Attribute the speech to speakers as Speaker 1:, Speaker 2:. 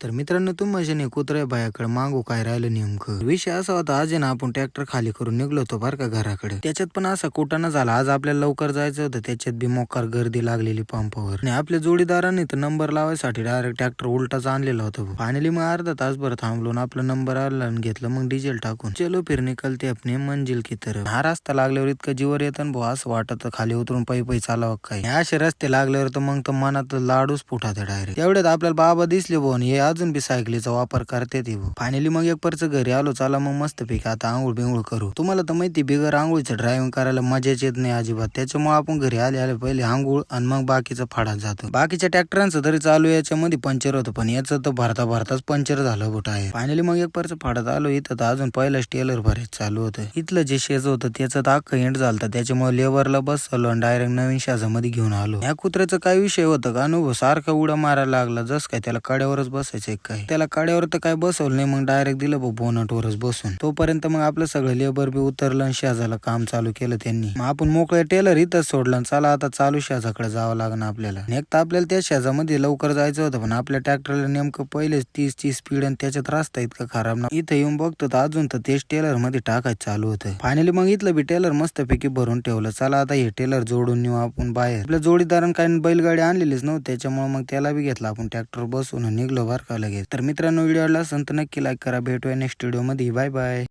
Speaker 1: तर मित्रांनो, तुम्ही नाही कुत्र्या बायाकडे मागू काय राहिलं नेमकं. विषय असा होता, आज आहे ना आपण ट्रॅक्टर खाली करून निघलो होतो बरं का घराकडे. त्याच्यात पण असा कुटाणा झाला. आज आपल्याला लवकर जायचं होतं, त्याच्यात बी मोकार गर्दी लागलेली पंपावर. आणि आपल्या जोडीदारांनी तर नंबर लावायसाठी डायरेक्ट ट्रॅक्टर उलटाच आणलेला होता. फायनली मग अर्धा तासभर थांबलो, आपला नंबर आला आणि घेतलं मग डिझेल टाकून. चलो फिर निकलते अपने मंजिल की तरफ. हा रस्ता लागल्यावर इतकं जीवर येतं भाऊ, असं वाटत खाली उतरून पै चालावं काय. असे रस्ते लागल्यावर तर मग तर मनात लाडूच फुटाते डायरेक्ट. तेवढ्यात आपल्याला बाबा दिसले भाऊ, हे अजून बी सायकलीचा वापर करते ती. फायनली मग एक परच घरी आलो. चला मग मस्त पैकी आता आंघोळ बिंघोळ करू. तुम्हाला तर माहिती, बिगर आंघोळीचं ड्रायव्हिंग करायला मजाच येत नाही अजिबात. त्याच्यामुळे आपण घरी आले पहिले आंघोळ आणि मग बाकीचं फाडात जातो. बाकीच्या ट्रॅक्टरांचं तरी चालू याच्यामध्ये पंक्चर होतं, पण याचं तर भरताच पंक्चर झालं बुट आहे. फायनली मग एक परच फाडत आलो. इथं तर अजून पहिलं टेलर भरायचं चालू होतं. इथलं जे शेज होतं त्याचं तर अख्खं एंड झालं. त्याच्यामुळे लेवरला बसलो आणि डायरेक्ट नवीन शाजामध्ये घेऊन आलो. या कुत्र्याचं काय विषय होतं का अनुभव, सारखा उड्या मारायला लागला. जस काय त्याला कड्यावरच बसायचं काय. त्याला कड्यावर तर काय बसवलं नाही, मग डायरेक्ट दिलं बोनटवरच बसून. तोपर्यंत मग आपलं सगळं लेबर बी उतरलं आणि शेजाला काम चालू केलं त्यांनी. मग आपण मोकळ्या टेलर इथंच सोडलं. चला आता चालू शेजाकडे जावं लागणार आपल्याला. नेक्स्ट आपल्याला त्या शेजामध्ये लवकर जायचं होतं, पण आपल्या ट्रॅक्टरला नेमकं पहिलेच 30 स्पीड आणि त्याच्यात रस्ता इतका खराब ना. इथं येऊन बघतो तर अजून तर तेच टेलर मध्ये टाकायचं चालू होतं. फायनली मग इथलं बी टेलर मस्तपैकी भरून ठेवलं. चला आता हे टेलर जोडून नेऊ आपण बाहेर. आपल्या जोडीदारानं काही बैलगाडी आणलेलीच नव्हती, त्याच्यामुळे मग त्याला बी घेतला आपण ट्रॅक्टर बसून निघलो बरं का लगेच. तर मित्रांनो, व्हिडिओ आवडला असेल तर नक्की लाईक करा. भेटूया नेक्स्ट व्हिडिओ मध्ये. Bye bye.